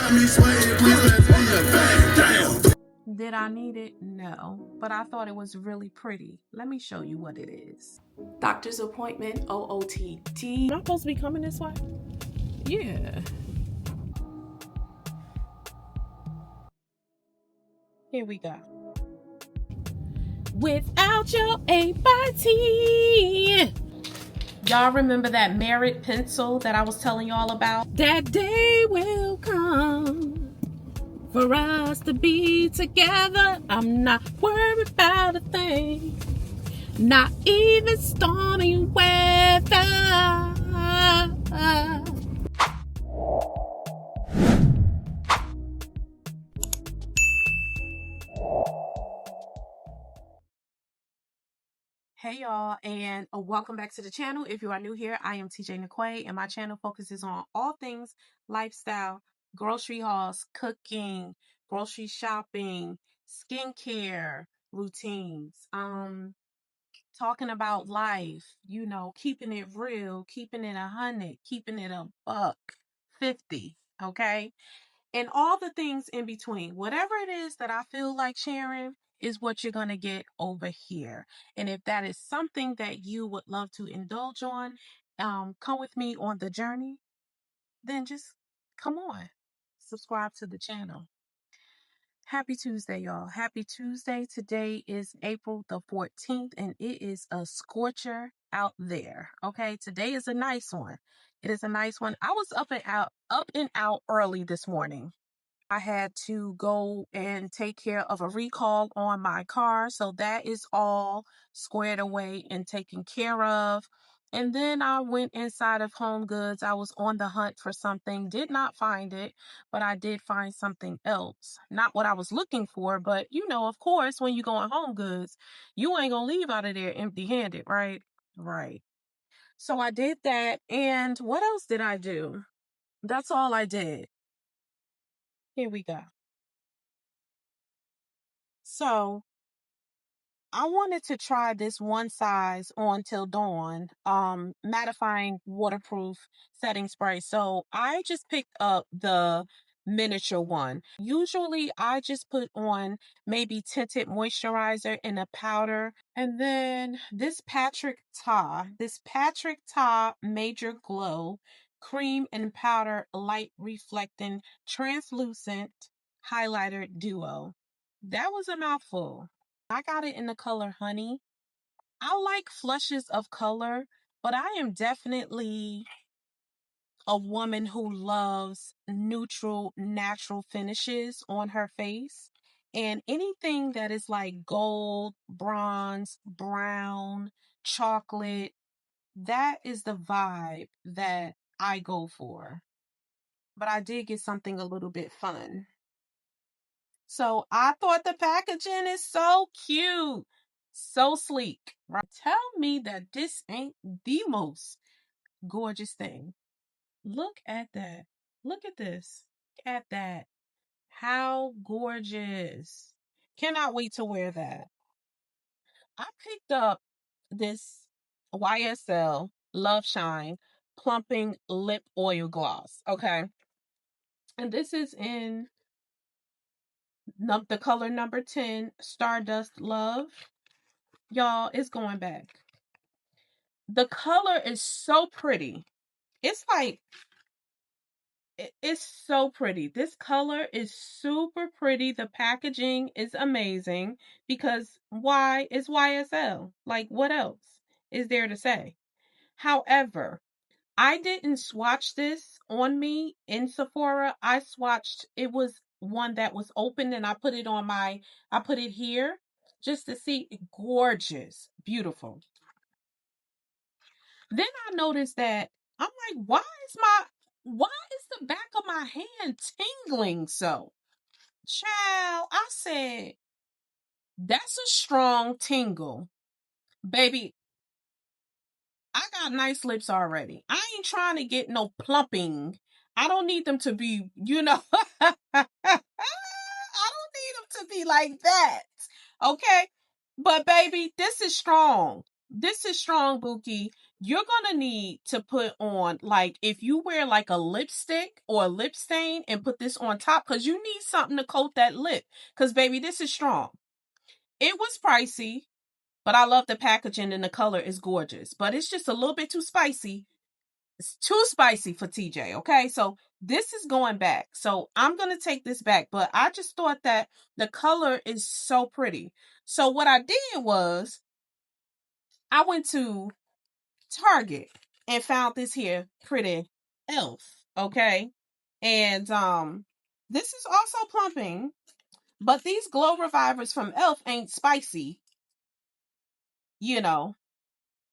Did I need it? No, but I thought it was really pretty. Let me show you what it is. Doctor's appointment, OOTD. Am I supposed to be coming this way? Yeah. Here we go. Without your A by T. Y'all remember that Merit pencil that I was telling y'all about? That day will come for us to be together. I'm not worried about a thing. Not even stormy weather. Hey y'all, and welcome back to the channel. If you are new here, I am TJ Niquay, and my channel focuses on all things lifestyle, grocery hauls, cooking, grocery shopping, skincare routines, talking about life, keeping it real, keeping it 100, keeping it a buck 50, okay? And all the things in between. Whatever it is that I feel like sharing is what you're going to get over here. And if that is something that you would love to indulge on, come with me on the journey, then just come on, subscribe to the channel. Happy Tuesday, y'all. Happy Tuesday. Today is April the 14th, and it is a scorcher out there. Okay, today is a nice one. It is a nice one. I was up and out early this morning. I had to go and take care of a recall on my car. So that is all squared away and taken care of. And then I went inside of Home Goods. I was on the hunt for something, did not find it, but I did find something else. Not what I was looking for, but of course, when you go in Home Goods, you ain't gonna leave out of there empty handed, right? Right. So I did that. And what else did I do? That's all I did. Here we go. So I wanted to try this one size on till dawn, mattifying waterproof setting spray. So I just picked up the miniature one. Usually I just put on maybe tinted moisturizer in a powder. And then this Patrick Ta Major Glow Cream and Powder Light Reflecting Translucent Highlighter Duo. That was a mouthful. I got it in the color honey. I like flushes of color, but I am definitely a woman who loves neutral, natural finishes on her face. And anything that is like gold, bronze, brown, chocolate, that is the vibe that I go for. But I did get something a little bit fun. So I thought the packaging is so cute, so sleek. Right? Tell me that this ain't the most gorgeous thing. Look at that. Look at this. Look at that. How gorgeous. Cannot wait to wear that. I picked up this YSL Love Shine Plumping Lip Oil Gloss. Okay. And this is in the color number 10, Stardust Love. Y'all, it's going back. The color is so pretty. It's like, it's so pretty. This color is super pretty. The packaging is amazing because why? It's YSL. Like, what else is there to say? However, I didn't swatch this on me in Sephora. I swatched, it was one that was open and I put it here just to see. Gorgeous, beautiful. Then I noticed that I'm like, why is the back of my hand tingling so? Child, I said, that's a strong tingle. Baby, I got nice lips already. I ain't trying to get no plumping. I don't need them to be, I don't need them to be like that. Okay? But baby, this is strong. This is strong, Bookie. you're gonna need to put on, like, if you wear like a lipstick or a lip stain and put this on top, because you need something to coat that lip. Because baby, this is strong. It was pricey, but I love the packaging and the color is gorgeous. But it's just a little bit too spicy. It's too spicy for TJ, okay? So this is going back. So I'm going to take this back, but I just thought that the color is so pretty. So what I did was I went to Target and found this here pretty elf, okay? And this is also plumping, but these glow revivers from elf ain't spicy, you know.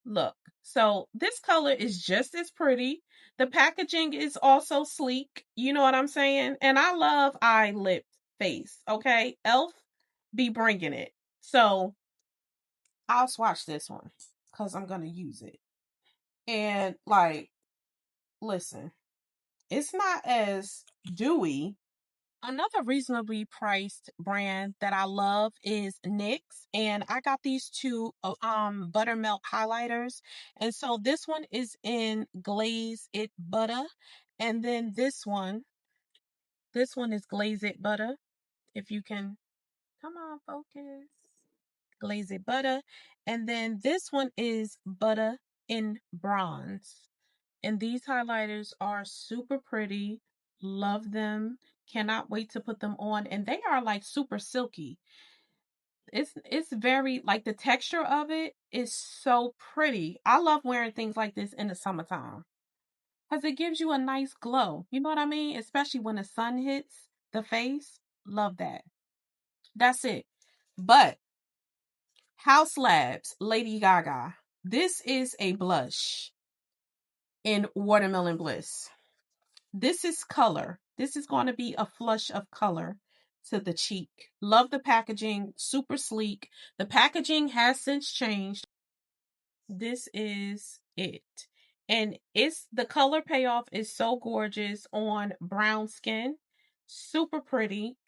Look, so this color is just as pretty. The packaging is also sleek. You know what I'm saying? And I love eye, lip, face. Okay, Elf be bringing it. So I'll swatch this one because I'm gonna use it. And like, listen, it's not as dewy. Another reasonably priced brand that I love is NYX, and I got these two buttermilk highlighters. And so this one is in Glaze It Butter, and then this one is Glaze It Butter. If you can come on, focus. Glaze It Butter, and then this one is Butter in Bronze. And these highlighters are super pretty. Love them. Cannot wait to put them on. And they are like super silky. It's very, like, the texture of it is so pretty. I love wearing things like this in the summertime because it gives you a nice glow. You know what I mean? Especially when the sun hits the face. Love that. That's it. But House Labs, Lady Gaga. This is a blush in Watermelon Bliss. This is color. This is going to be a flush of color to the cheek. Love the packaging, super sleek. The packaging has since changed. This is it. And it's the color payoff is so gorgeous on brown skin. Super pretty.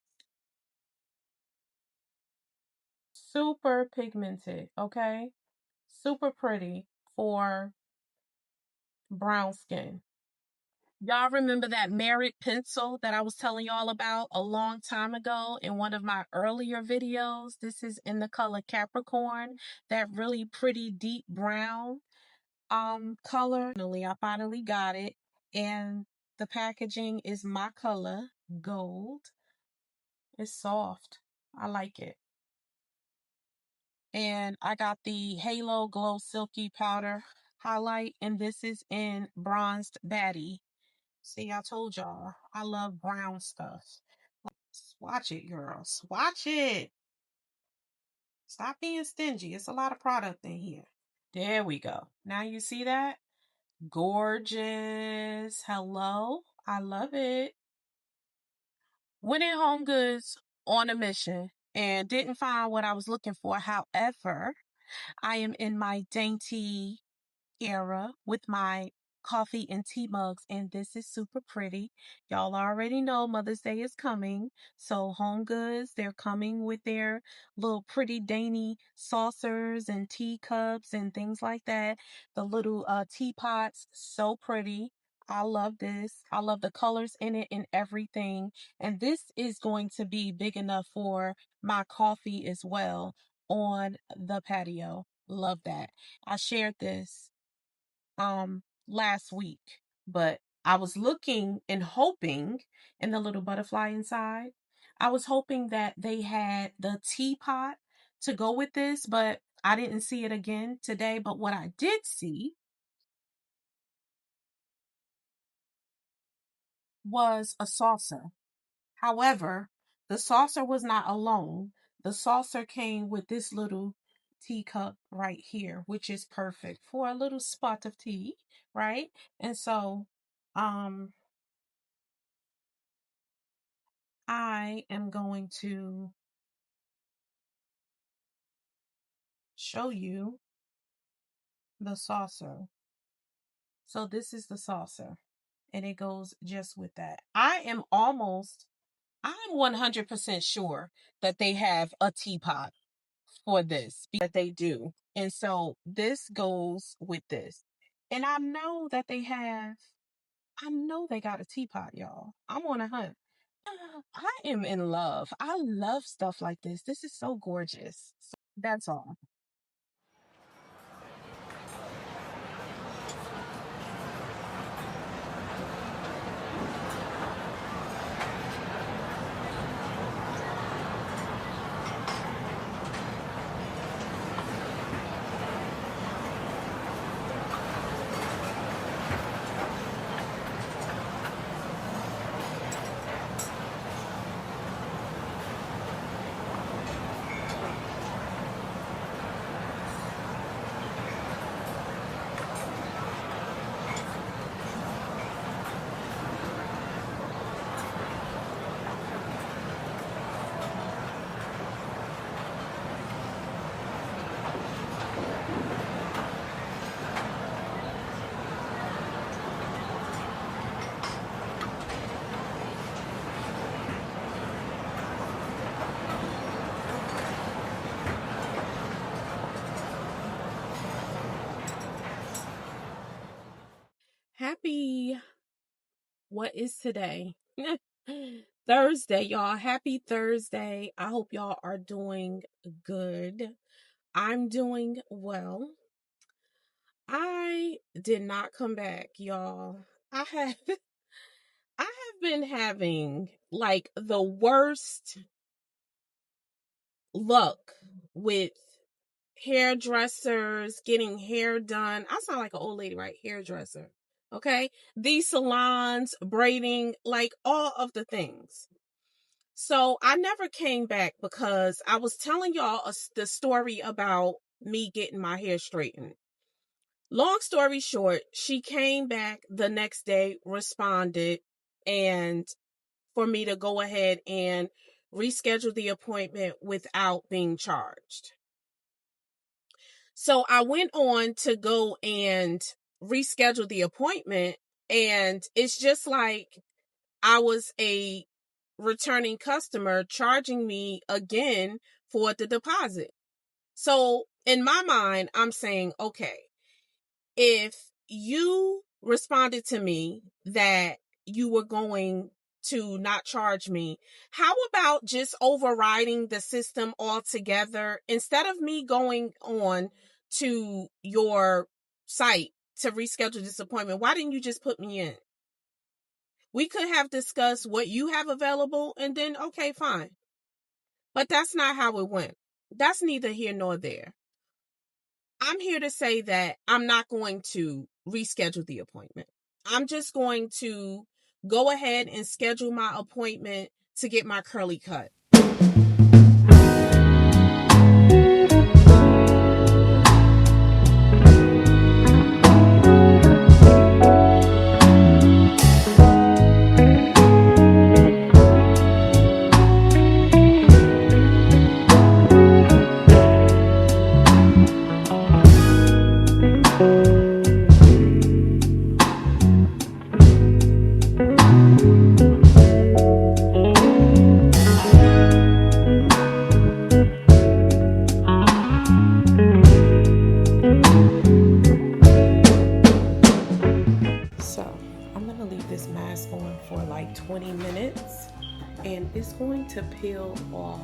Super pigmented, okay? Super pretty for brown skin. Y'all remember that Merit pencil that I was telling y'all about a long time ago in one of my earlier videos? This is in the color Capricorn, that really pretty deep brown color. I finally got it, and the packaging is my color, gold. It's soft. I like it. And I got the Halo Glow Silky Powder highlight, and this is in Bronzed Baddie. See, I told y'all, I love brown stuff. Swatch it, girls. Swatch it. Stop being stingy. It's a lot of product in here. There we go. Now you see that? Gorgeous. Hello. I love it. Went in Home Goods on a mission and didn't find what I was looking for. However, I am in my dainty era with my coffee and tea mugs, and this is super pretty. Y'all already know Mother's Day is coming, so Home Goods, they're coming with their little pretty dainty saucers and teacups and things like that. The little teapots, so pretty. I love this. I love the colors in it and everything. And this is going to be big enough for my coffee as well on the patio. Love that. I shared this last week, but I was looking and hoping, in the little butterfly inside, I was hoping that they had the teapot to go with this, but I didn't see it again today. But what I did see was a saucer. However, the saucer was not alone. The saucer came with this little teacup right here, which is perfect for a little spot of tea, right? And so, um, I am going to show you the saucer. So this is the saucer, and it goes just with that. I'm 100% sure that they have a teapot for this, that they do. And so this goes with this. And I know that they have, I know they got a teapot, y'all. I'm on a hunt. I am in love. I love stuff like this. This is so gorgeous. That's all. Happy, what is today? Thursday, y'all. Happy Thursday. I hope y'all are doing good. I'm doing well. I did not come back, y'all. I have I have been having like the worst luck with hairdressers, getting hair done. I sound like an old lady, right? Hairdresser. Okay. These salons, braiding, like all of the things. So I never came back because I was telling y'all the story about me getting my hair straightened. Long story short, she came back the next day, responded, and for me to go ahead and reschedule the appointment without being charged. So I went on to go and reschedule the appointment, and it's just like I was a returning customer charging me again for the deposit. So in my mind, I'm saying, okay, if you responded to me that you were going to not charge me, how about just overriding the system altogether? Instead of me going on to your site to reschedule this appointment, why didn't you just put me in? We could have discussed what you have available and then, okay, fine. But that's not how it went. That's neither here nor there. I'm here to say that I'm not going to reschedule the appointment. I'm just going to go ahead and schedule my appointment to get my curly cut. So I'm going to leave this mask on for like 20 minutes and it's going to peel off.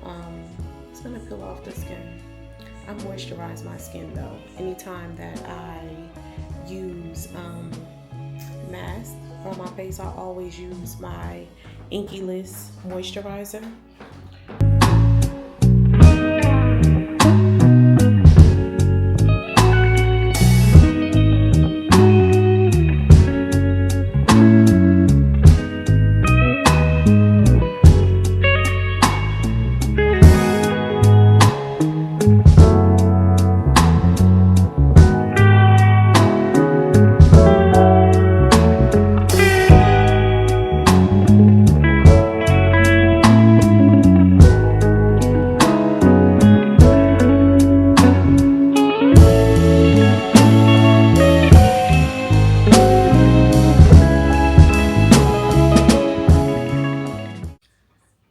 Um, it's going to peel off the skin. I moisturize my skin though. Anytime that I use mask on my face, I always use my Inky List moisturizer.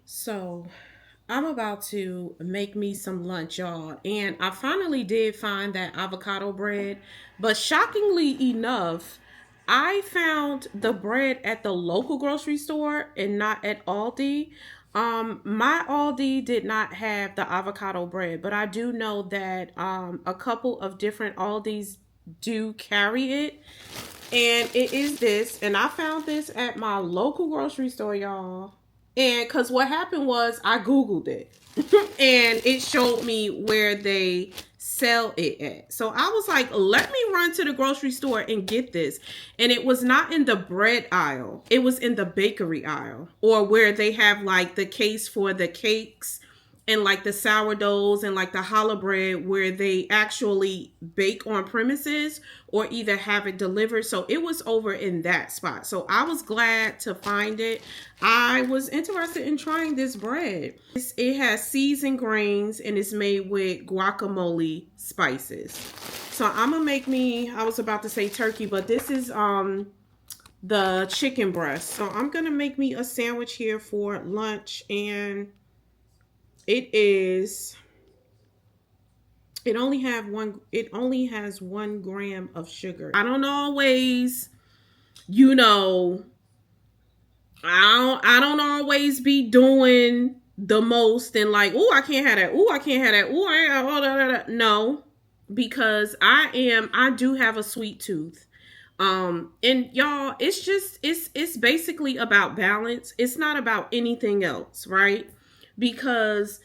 So I'm about to make me some lunch, y'all. And I finally did find that avocado bread. But shockingly enough, I found the bread at the local grocery store and not at Aldi. My Aldi did not have the avocado bread, but I do know that a couple of different Aldis do carry it. And it is this, and I found this at my local grocery store, y'all. And because what happened was I Googled it and it showed me where they sell it at. So I was like, let me run to the grocery store and get this. And it was not in the bread aisle, it was in the bakery aisle, or where they have like the case for the cakes and like the sourdoughs and like the challah bread, where they actually bake on premises or either have it delivered. So it was over in that spot. So I was glad to find it. I was interested in trying this bread. It has seasoned grains and it's made with guacamole spices. So I'm gonna make me, I was about to say turkey, but this is the chicken breast. So I'm gonna make me a sandwich here for lunch, and it only has 1 gram of sugar. I don't always, you know, I don't always be doing the most and like, oh, I can't have that. Oh, I can't have that. Oh, I ain't, oh, da, da, da. No, because I do have a sweet tooth. And y'all, it's basically about balance. It's not about anything else, right? Because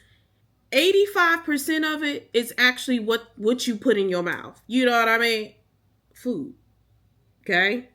85% of it is actually what you put in your mouth. You know what I mean? Food. Okay?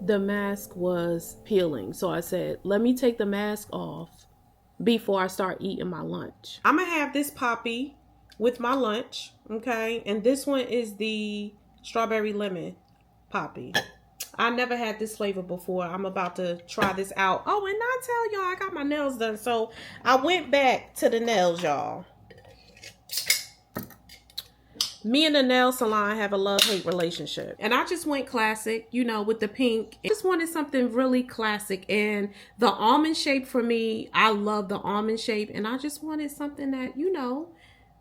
the mask was peeling. So I said, let me take the mask off before I start eating my lunch. I'm gonna have this Poppy with my lunch, okay? And this one is the strawberry lemon Poppy. I never had this flavor before. I'm about to try this out. Oh, and I tell y'all, I got my nails done. So I went back to the nails, y'all. Me and the nail salon have a love-hate relationship. And I just went classic, you know, with the pink. I just wanted something really classic. And the almond shape for me, I love the almond shape. And I just wanted something that, you know,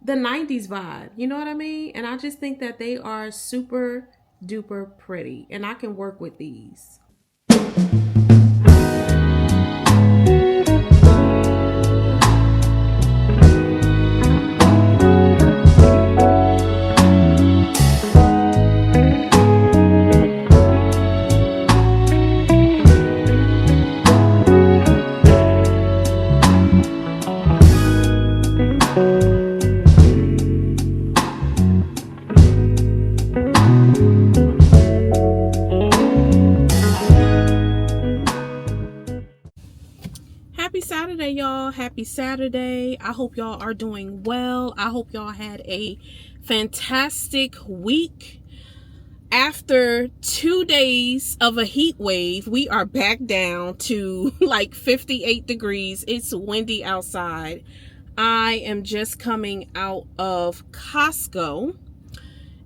the 90s vibe. You know what I mean? And I just think that they are super duper pretty. And I can work with these. Happy Saturday, y'all. Happy Saturday. I hope y'all are doing well. I hope y'all had a fantastic week. After 2 days of a heat wave, we are back down to like 58 degrees. It's windy outside. I am just coming out of Costco.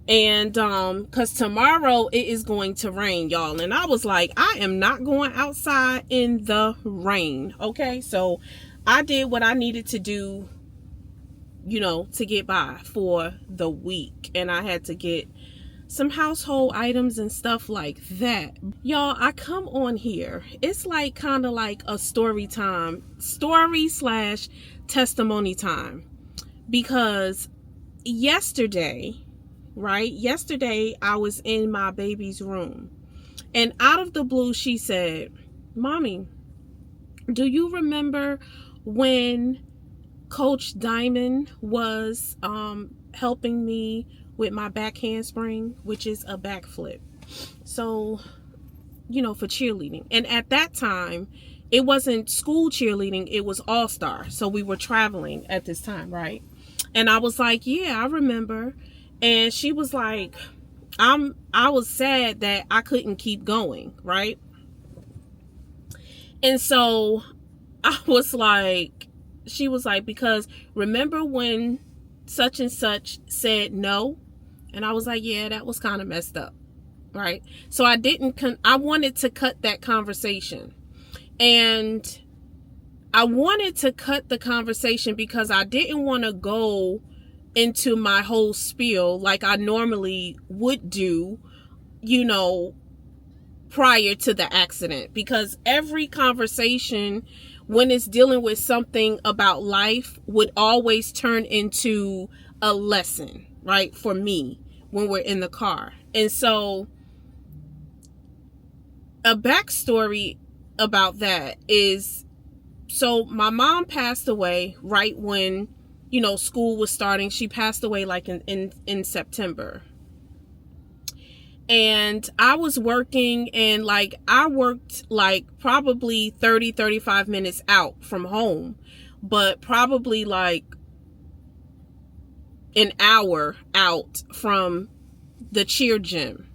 And because tomorrow it is going to rain, y'all. And I was like, I am not going outside in the rain. Okay, so I did what I needed to do, you know, to get by for the week. And I had to get some household items and stuff like that. Y'all, I come on here. It's like kind of like a story / testimony time. Because yesterday I was in my baby's room, and out of the blue she said, "Mommy, do you remember when Coach Diamond was helping me with my back handspring, which is a backflip, so, you know, for cheerleading?" And at that time it wasn't school cheerleading, it was all-star, so we were traveling at this time, right? And I was like, yeah, I remember. And she was like, I was sad that I couldn't keep going, right? And so I was like, she was like, because remember when such and such said no? And I was like, yeah, that was kind of messed up, right? So I wanted to cut that conversation. And I wanted to cut the conversation because I didn't want to go into my whole spiel like I normally would do, you know, prior to the accident. Because every conversation, when it's dealing with something about life, would always turn into a lesson, right? For me, when we're in the car. And so a backstory about that is, so my mom passed away right when, you know, school was starting. She passed away like in September. And I was working, and like I worked like probably 35 minutes out from home, but probably like an hour out from the cheer gym.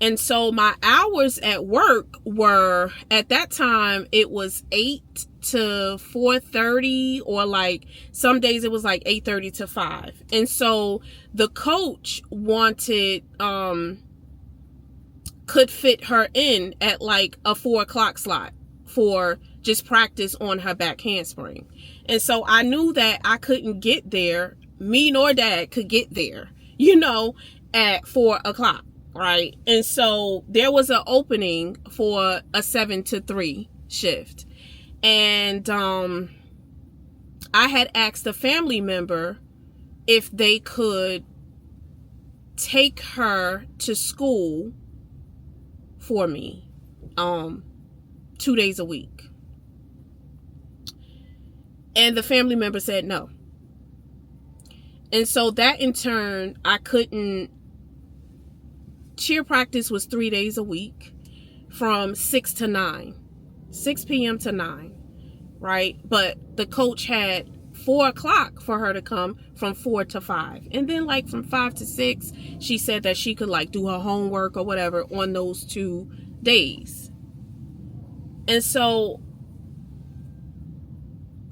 And so my hours at work were, at that time, it was 8 to 4:30, or like some days it was like 8:30 to 5. And so the coach could fit her in at like a 4 o'clock slot for just practice on her back handspring. And so I knew that I couldn't get there, me nor dad could get there, you know, at 4 o'clock. Right. And so there was an opening for a 7 to 3 shift. And I had asked a family member if they could take her to school for me 2 days a week. And the family member said no. And so that in turn, I couldn't. Cheer practice was 3 days a week. from 6 to 9, 6 p.m. to 9, right? But the coach had 4 o'clock for her to come from 4 to 5. And then like from 5 to 6, she said that she could like do her homework or whatever on those 2 days. And so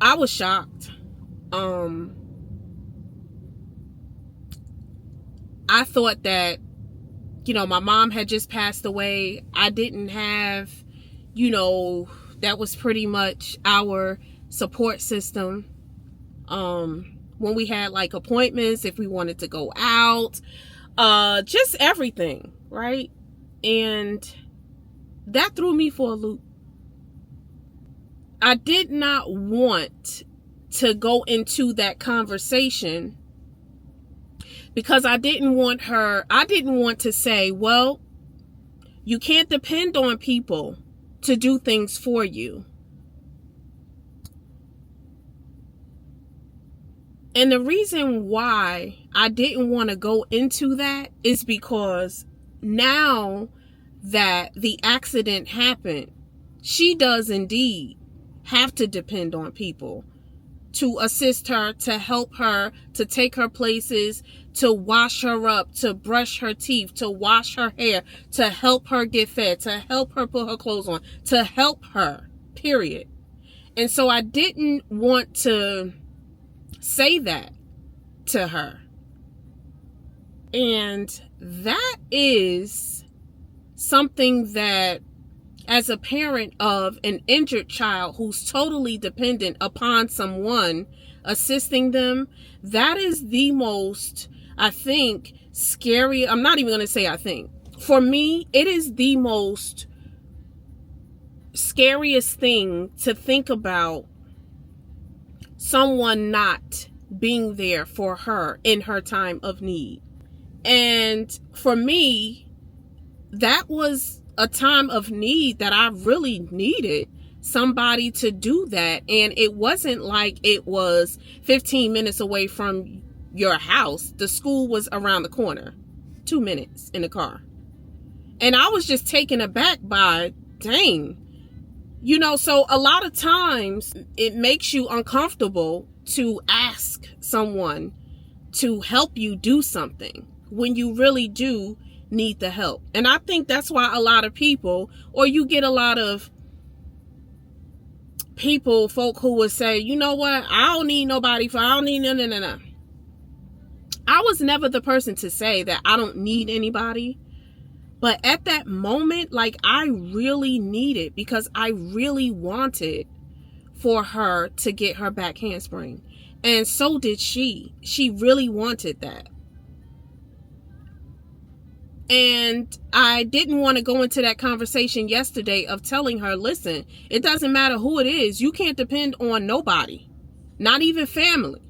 I was shocked. I thought that, my mom had just passed away. I didn't have, that was pretty much our support system. When we had like appointments, if we wanted to go out, just everything, right? And that threw me for a loop. I did not want to go into that conversation because I didn't want to say, well, you can't depend on people to do things for you. And the reason why I didn't want to go into that is because now that the accident happened, she does indeed have to depend on people to assist her, to help her, to take her places, to wash her up, to brush her teeth, to wash her hair, to help her get fed, to help her put her clothes on, to help her, period. And so I didn't want to say that to her. And that is something that, as a parent of an injured child who's totally dependent upon someone assisting them, that is the most, I think, scary. I'm not even going to say I think. For me, it is the most scariest thing to think about, someone not being there for her in her time of need. And for me, that was a time of need that I really needed somebody to do that. And it wasn't like it was 15 minutes away from your house. The school was around the corner, 2 minutes in the car. And I was just taken aback by, dang, so a lot of times it makes you uncomfortable to ask someone to help you do something when you really do need the help. And I think that's why a lot of people, or you get a lot of folk who would say, you know what, I don't need nobody I don't need no. I was never the person to say that I don't need anybody. But at that moment, like, I really needed, because I really wanted for her to get her back handspring. And so did she. She really wanted that. And I didn't want to go into that conversation yesterday of telling her, listen, it doesn't matter who it is. You can't depend on nobody, not even family.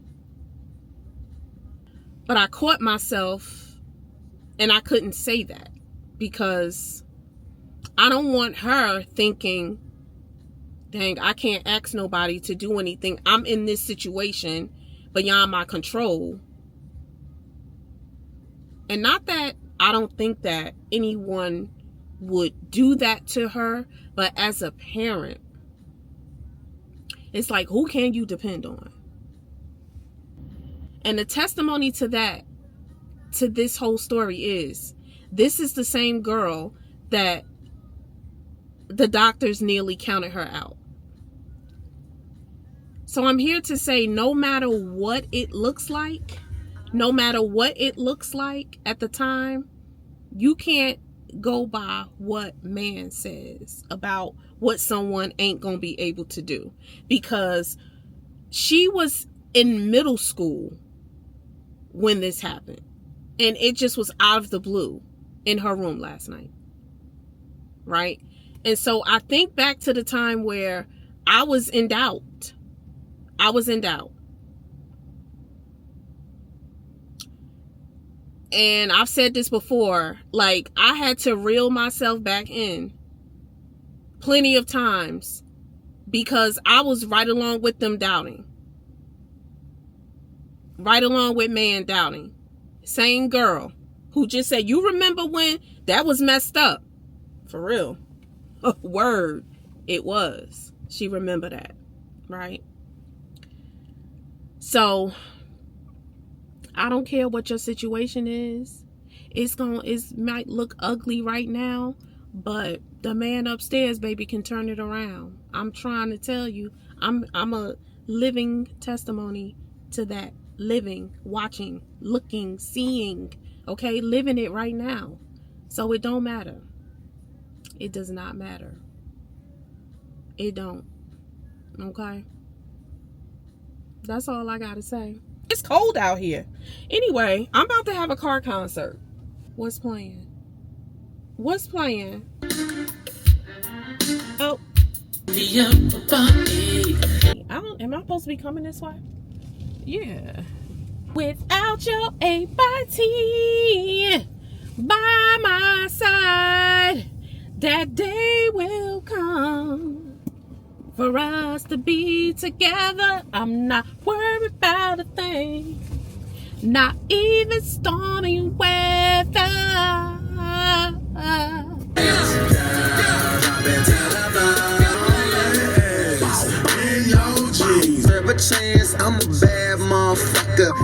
But I caught myself and I couldn't say that because I don't want her thinking, dang, I can't ask nobody to do anything. I'm in this situation beyond my control. And not that I don't think that anyone would do that to her, but as a parent, it's like, who can you depend on? And the testimony to that, to this whole story is, this is the same girl that the doctors nearly counted her out. So I'm here to say, no matter what it looks like, no matter what it looks like at the time, you can't go by what man says about what someone ain't gonna be able to do. Because she was in middle school when this happened. And it just was out of the blue in her room last night. Right? And so I think back to the time where I was in doubt. I was in doubt. And I've said this before, like, I had to reel myself back in plenty of times because I was right along with them doubting. Right along with man doubting. Same girl who just said, you remember when that was messed up? For real. Word, it was. She remembered that, right? So I don't care what your situation is. It might look ugly right now, but the man upstairs, baby, can turn it around. I'm trying to tell you, I'm a living testimony to that. Living, watching, looking, seeing, okay, living it right now. So it don't matter. It does not matter. It don't. Okay? That's all I gotta say. It's cold out here. Anyway, I'm about to have a car concert. What's playing? What's playing? Oh. Am I supposed to be coming this way? Yeah. Without your A by my side, that day will come for us to be together. I'm not worried about a thing, not even stormy weather. Chance, I'm a bad motherfucker.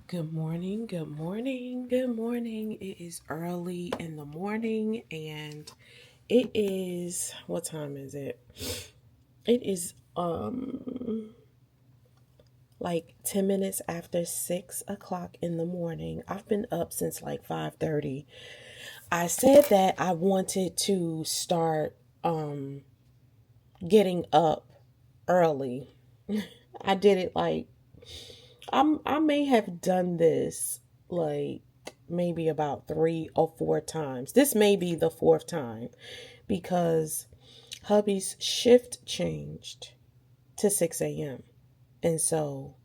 Good morning, good morning, good morning. It is early in the morning and it is, what time is it? It is like 10 minutes after 6 o'clock in the morning. I've been up since like 5:30. I said that I wanted to start getting up early. I did it like I may have done this like maybe about 3 or 4 times. This may be the fourth time because hubby's shift changed to 6 a.m. And so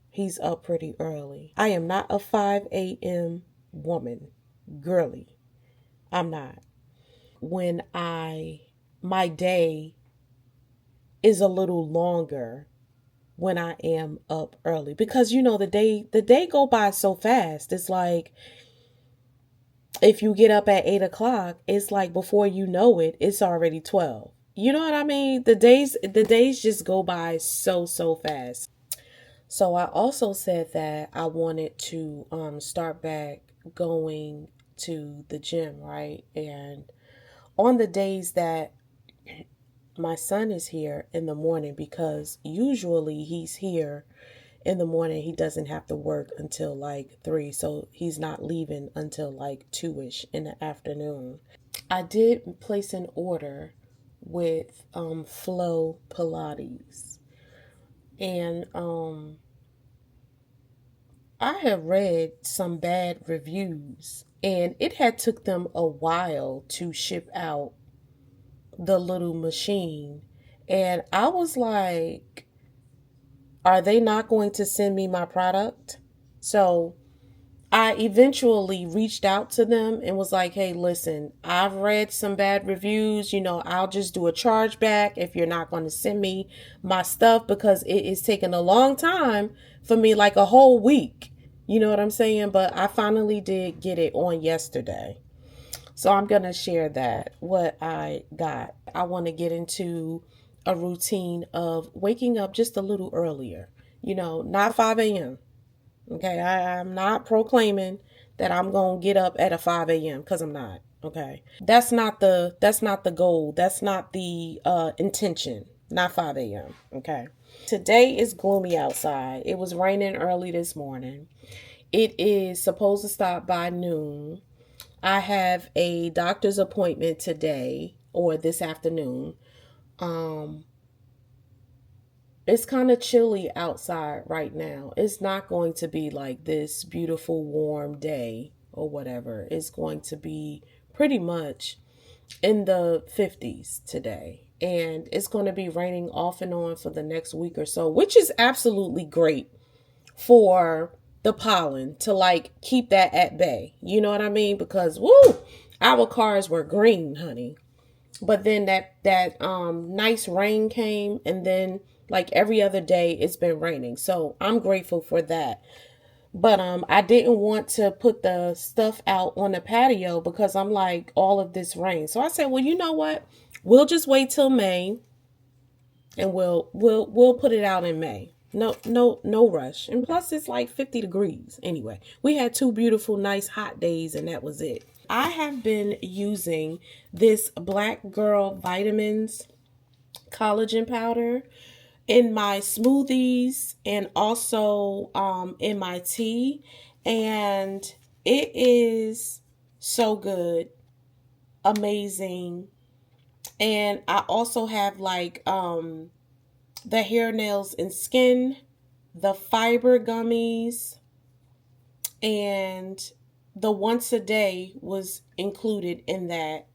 he's up pretty early. I am not a 5 a.m. woman, girly. I'm not. When my day is a little longer when I am up early, because the day go by so fast. It's like if you get up at 8 o'clock, it's like before you know it, it's already 12. You know what I mean? The days just go by so fast. So I also said that I wanted to start back going to the gym, right? And on the days that my son is here in the morning, because usually he's here in the morning, he doesn't have to work until like 3, so he's not leaving until like 2ish in the afternoon. I did place an order with Flow Pilates, and I have read some bad reviews, and it had took them a while to ship out the little machine. And I was like, are they not going to send me my product? So I eventually reached out to them and was like, hey, listen, I've read some bad reviews. I'll just do a chargeback if you're not going to send me my stuff, because it is taking a long time for me, like a whole week. You know what I'm saying? But I finally did get it on yesterday. So I'm going to share what I got. I want to get into a routine of waking up just a little earlier, not 5 a.m. Okay, I'm not proclaiming that I'm going to get up at a 5 a.m. because I'm not. Okay, that's not the goal. That's not the intention. Not 5 a.m. Okay. Today is gloomy outside. It was raining early this morning. It is supposed to stop by noon. I have a doctor's appointment today or this afternoon. It's kind of chilly outside right now. It's not going to be like this beautiful warm day or whatever. It's going to be pretty much in the 50s today. And it's going to be raining off and on for the next week or so, which is absolutely great for the pollen to like keep that at bay. You know what I mean? Because our cars were green, honey. But then that nice rain came, and then like every other day it's been raining. So I'm grateful for that. But I didn't want to put the stuff out on the patio because I'm like all of this rain. So I said, well, you know what? We'll just wait till May and we'll put it out in May. No rush. And plus it's like 50 degrees anyway. We had 2 beautiful nice hot days and that was it. I have been using this Black Girl Vitamins collagen powder in my smoothies and also in my tea, and it is so good, amazing. And I also have like the hair, nails, and skin, the fiber gummies, and the once a day was included in that.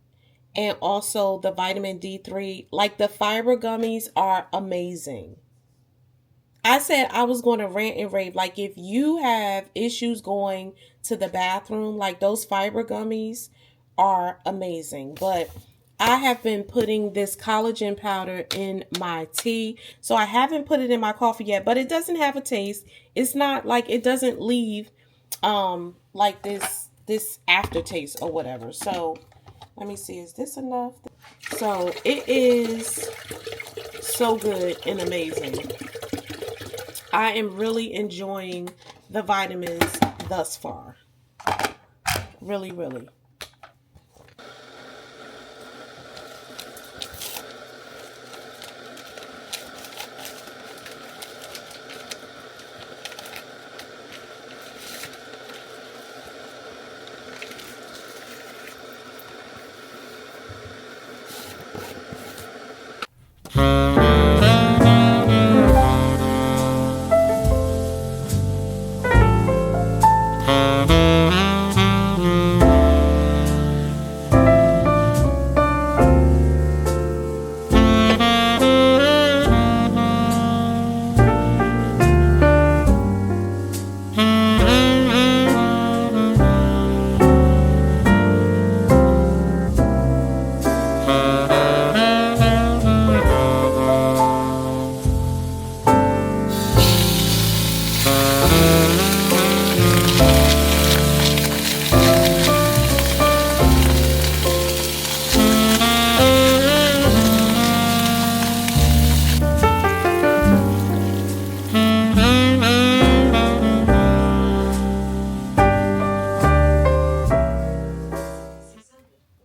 And also the vitamin D3. Like the fiber gummies are amazing. I said I was going to rant and rave. Like, if you have issues going to the bathroom, like those fiber gummies are amazing. But I have been putting this collagen powder in my tea. So I haven't put it in my coffee yet, but it doesn't have a taste. It's not like, it doesn't leave like this aftertaste or whatever. So let me see, is this enough? So it is so good and amazing. I am really enjoying the vitamins thus far. Really, really.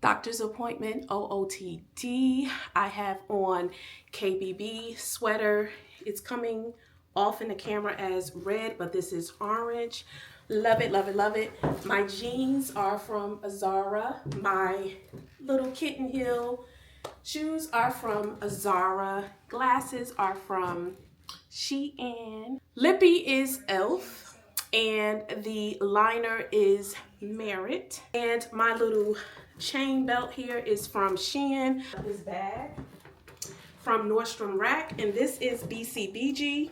Doctor's appointment, OOTD. I have on KBB sweater. It's coming off in the camera as red, but this is orange. Love it, love it, love it. My jeans are from Zara. My little kitten heel shoes are from Zara. Glasses are from Shein. Lippy is Elf. And the liner is Merit. And my little chain belt here is from Shein. This bag from Nordstrom Rack, and this is BCBG,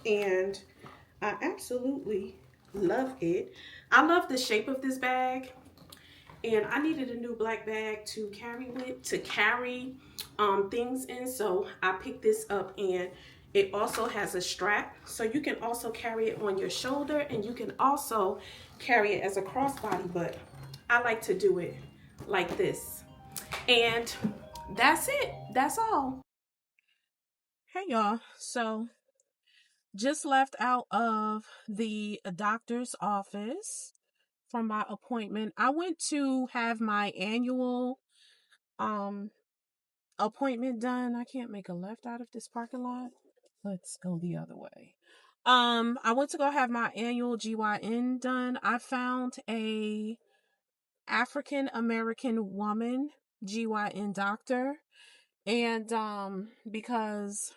and I absolutely love it. I love the shape of this bag, and I needed a new black bag to carry things in, so I picked this up. And it also has a strap, so you can also carry it on your shoulder, and you can also carry it as a crossbody, but I like to do it like this. And that's it. That's all. Hey y'all. So just left out of the doctor's office from my appointment. I went to have my annual appointment done. I can't make a left out of this parking lot. Let's go the other way. I went to go have my annual GYN done. I found a African American woman GYN doctor, and because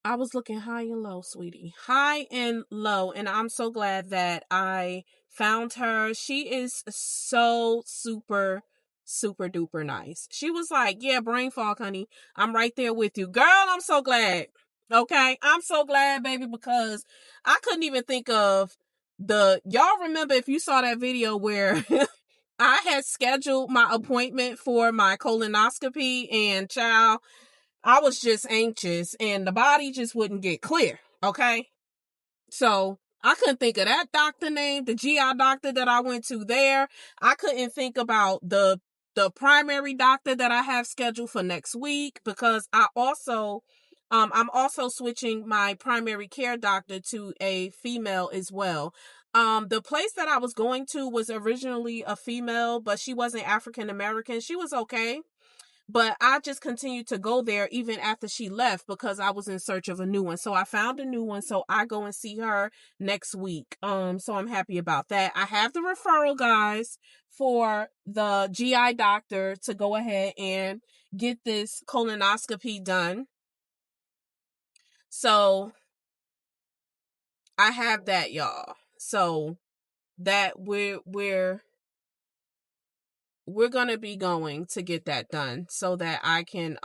I was looking high and low, sweetie. High and low. And I'm so glad that I found her. She is so super, super duper nice. She was like, yeah, brain fog, honey. I'm right there with you. Girl, I'm so glad. Okay. I'm so glad, baby, because I couldn't even think of y'all remember if you saw that video where I had scheduled my appointment for my colonoscopy, and child, I was just anxious and the body just wouldn't get clear. Okay. So I couldn't think of that doctor name, the GI doctor that I went to there. I couldn't think about the primary doctor that I have scheduled for next week, because I'm also switching my primary care doctor to a female as well. The place that I was going to was originally a female, but she wasn't African American. She was okay. But I just continued to go there even after she left, because I was in search of a new one. So I found a new one. So I go and see her next week. So I'm happy about that. I have the referral, guys, for the GI doctor to go ahead and get this colonoscopy done. So I have that, y'all. So that we're gonna be going to get that done so that I can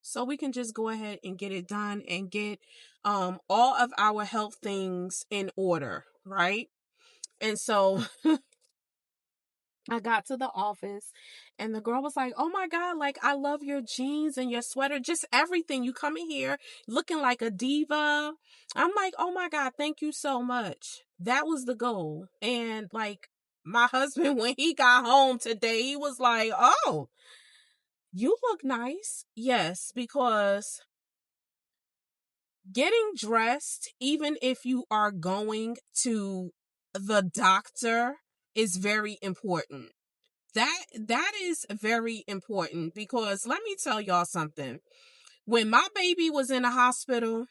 so we can just go ahead and get it done and get all of our health things in order, right? And so I got to the office and the girl was like, "Oh my God, like, I love your jeans and your sweater, just everything. You come in here looking like a diva." I'm like, "Oh my God, thank you so much." That was the goal. And like, my husband, when he got home today, he was like, "Oh, you look nice." Yes, because getting dressed, even if you are going to the doctor, is very important. That is very important, because let me tell y'all something. When my baby was in the hospital,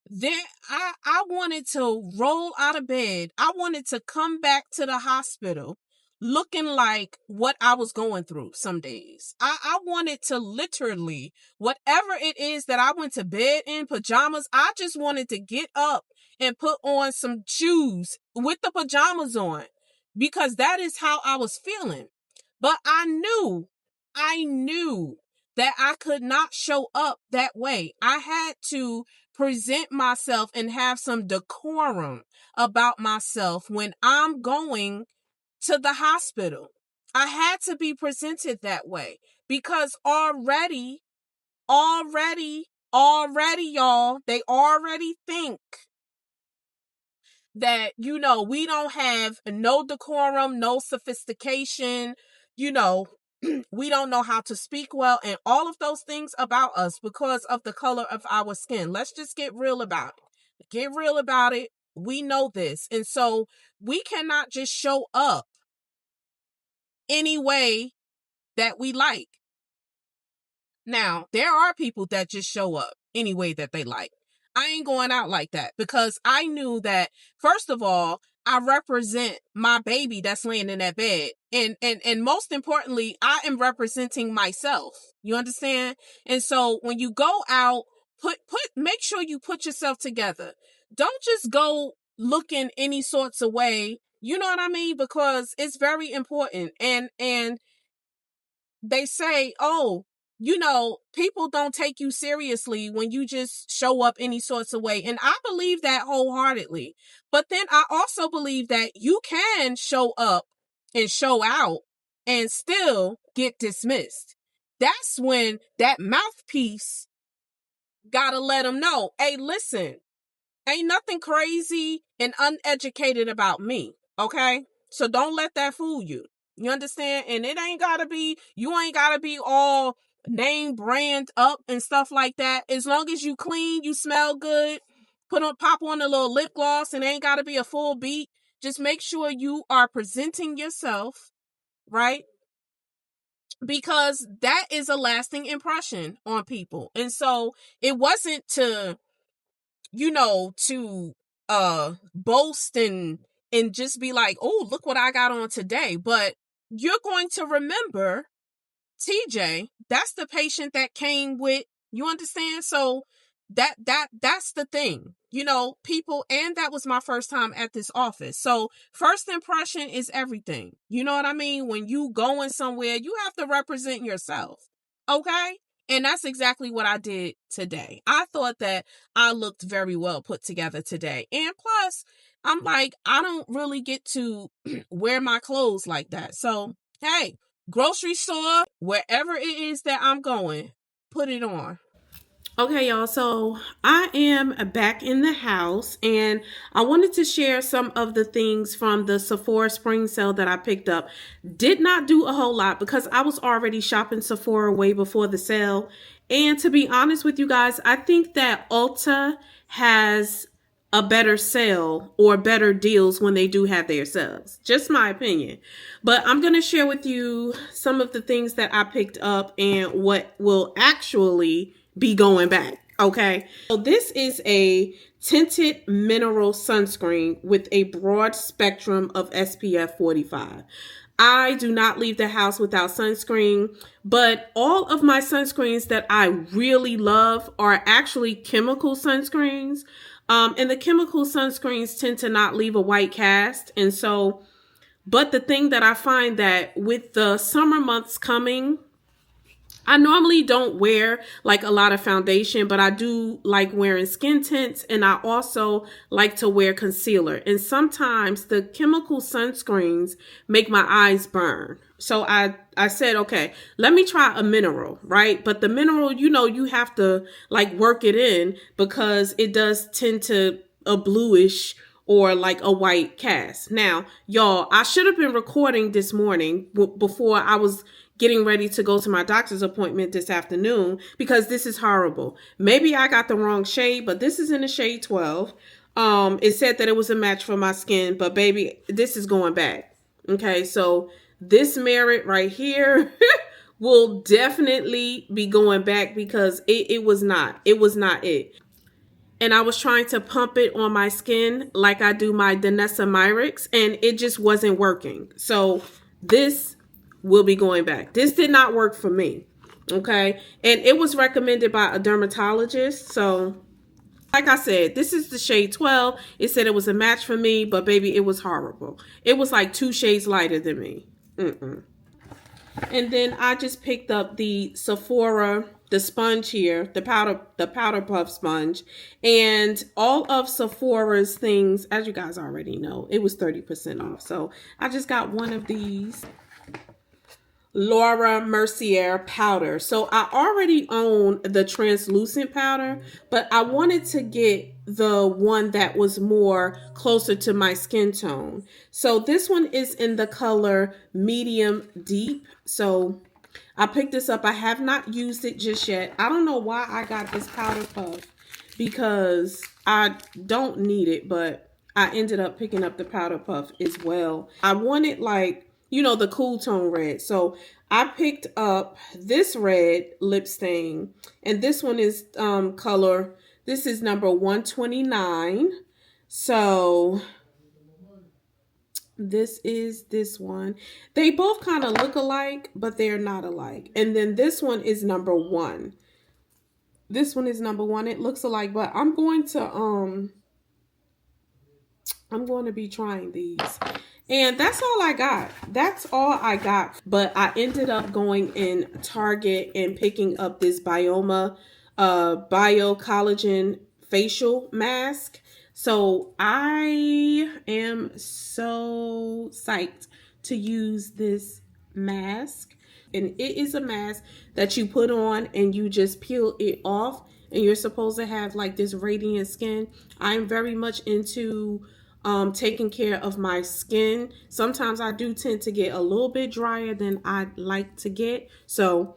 there I wanted to roll out of bed. I wanted to come back to the hospital looking like what I was going through some days. I wanted to literally, whatever it is that I went to bed in pajamas, I just wanted to get up and put on some shoes with the pajamas on, because that is how I was feeling. But I knew that I could not show up that way. I had to present myself and have some decorum about myself when I'm going to the hospital. I had to be presented that way, because already, y'all, they already think that, we don't have no decorum, no sophistication, we don't know how to speak well, and all of those things about us because of the color of our skin. Let's just get real about it. Get real about it. We know this. And so we cannot just show up any way that we like. Now, there are people that just show up any way that they like. I ain't going out like that, because I knew that, first of all, I represent my baby that's laying in that bed. And most importantly, I am representing myself. You understand? And so when you go out, make sure you put yourself together. Don't just go looking any sorts of way. You know what I mean? Because it's very important. And they say, "Oh, people don't take you seriously when you just show up any sorts of way." And I believe that wholeheartedly. But then I also believe that you can show up and show out and still get dismissed. That's when that mouthpiece gotta let them know, "Hey, listen, ain't nothing crazy and uneducated about me, okay? So don't let that fool you." You understand? And you ain't gotta be all name brand up and stuff like that. As long as you clean, you smell good, pop on a little lip gloss, and ain't gotta be a full beat. Just make sure you are presenting yourself, right? Because that is a lasting impression on people. And so it wasn't to boast and just be like, "Oh, look what I got on today." But you're going to remember, TJ, that's the patient that came with, you understand? So that's the thing. People, and that was my first time at this office. So first impression is everything. You know what I mean? When you going somewhere, you have to represent yourself. Okay? And that's exactly what I did today. I thought that I looked very well put together today. And plus, I'm like, I don't really get to wear my clothes like that. So, hey, grocery store, wherever it is that I'm going, put it on. Okay, y'all. So I am back in the house and I wanted to share some of the things from the Sephora spring sale that I picked up. Did not do a whole lot because I was already shopping Sephora way before the sale. And to be honest with you guys, I think that Ulta has a better sale or better deals when they do have their sales. Just my opinion. But I'm going to share with you some of the things that I picked up and what will actually be going back. Okay. So this is a tinted mineral sunscreen with a broad spectrum of SPF 45. I do not leave the house without sunscreen, but all of my sunscreens that I really love are actually chemical sunscreens. And the chemical sunscreens tend to not leave a white cast. And so, but the thing that I find that with the summer months coming, I normally don't wear like a lot of foundation, but I do like wearing skin tints and I also like to wear concealer. And sometimes the chemical sunscreens make my eyes burn. So I said, okay, let me try a mineral, right? But the mineral, you know, you have to like work it in because it does tend to a bluish or like a white cast. Now, y'all, I should have been recording this morning before I was getting ready to go to my doctor's appointment this afternoon because this is horrible. Maybe I got the wrong shade, but this is in the shade 12. It said that it was a match for my skin, but baby, this is going back. Okay, so this merit right here will definitely be going back because it was not. It was not it. And I was trying to pump it on my skin like I do my Danessa Myrix, and it just wasn't working. So this will be going back. This did not work for me. Okay. And it was recommended by a dermatologist. So like I said, this is the shade 12. It said it was a match for me, but baby, it was horrible. It was like 2 shades lighter than me. And then I just picked up the Sephora, the sponge here, the powder puff sponge, and all of Sephora's things, as you guys already know, it was 30% off. So I just got one of these Laura Mercier powder. So I already own the translucent powder, but I wanted to get the one that was more closer to my skin tone. So this one is in the color medium deep. So I picked this up. I have not used it just yet. I don't know why I got this powder puff because I don't need it, but I ended up picking up the powder puff as well. I wanted like, you know, the cool tone red. So I picked up this red lip stain, and this one is color, this is number 129. So this is this one. They both kind of look alike, but they're not alike. And then this one is number 1. This one is number 1. It looks alike, but I'm going to be trying these. And that's all I got. That's all I got. But I ended up going in Target and picking up this Bioma Bio Collagen facial mask. So I am so psyched to use this mask. And it is a mask that you put on and you just peel it off. And you're supposed to have like this radiant skin. I'm very much into taking care of my skin. Sometimes I do tend to get a little bit drier than I like to get. So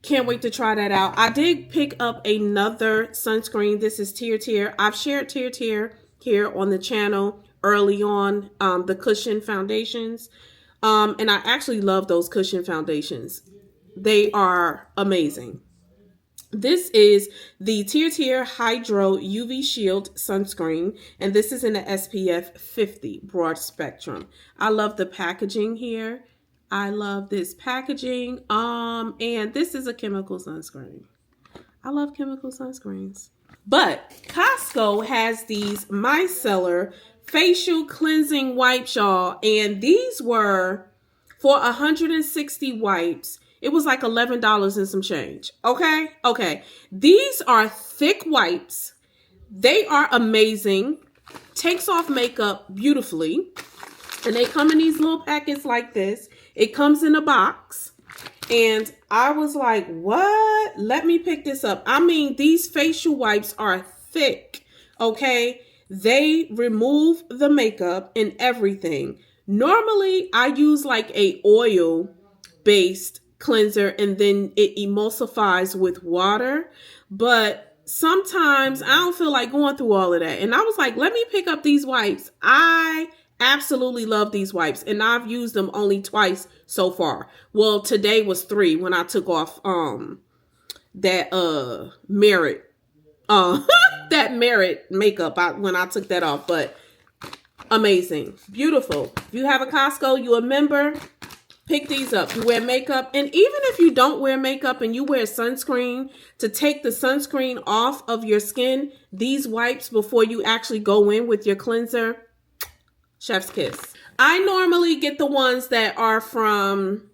can't wait to try that out. I did pick up another sunscreen. This is Tear. I've shared Tear here on the channel early on, the cushion foundations. And I actually love those cushion foundations. They are amazing. This is the Tear Hydro UV Shield Sunscreen, and this is in the SPF 50 broad spectrum. I love the packaging here. I love this packaging. And this is a chemical sunscreen. I love chemical sunscreens. But Costco has these micellar facial cleansing wipes, y'all, and these were for 160 wipes. It was like $11 and some change. Okay. These are thick wipes. They are amazing. Takes off makeup beautifully. And they come in these little packets like this. It comes in a box. And I was like, what? Let me pick this up. I mean, these facial wipes are thick, okay? They remove the makeup and everything. Normally, I use like a oil-based cleanser and then it emulsifies with water. But sometimes I don't feel like going through all of that. And I was like, let me pick up these wipes. I absolutely love these wipes, and I've used them only twice so far. Well, today was 3 when I took off that Merit that Merit makeup when I took that off. But amazing, beautiful. If you have a Costco, you a member, pick these up. You wear makeup, and even if you don't wear makeup and you wear sunscreen, to take the sunscreen off of your skin, these wipes before you actually go in with your cleanser, chef's kiss. I normally get the ones that are from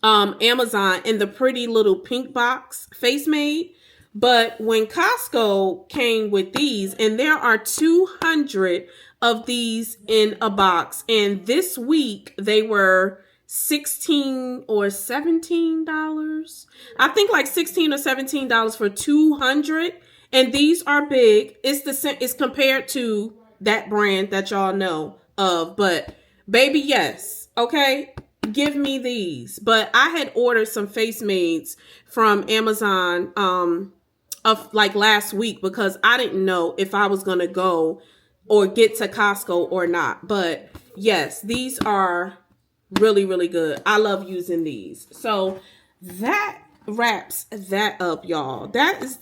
Amazon in the pretty little pink box, Face Made. But when Costco came with these, and there are 200 of these in a box, and this week they were $16 or $17. I think like $16 or $17 for 200. And these are big. It's compared to that brand that y'all know of. But baby, yes. Okay. Give me these. But I had ordered some face mades from Amazon of like last week because I didn't know if I was going to go or get to Costco or not. But yes, these are really, really good. I love using these. So that wraps that up, y'all. That's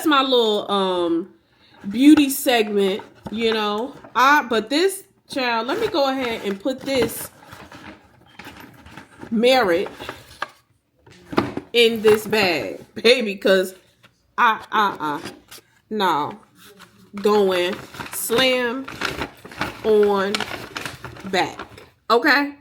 my little beauty segment, you know. But this child, let me go ahead and put this Merit in this bag, baby, because no, going slam on back. Okay.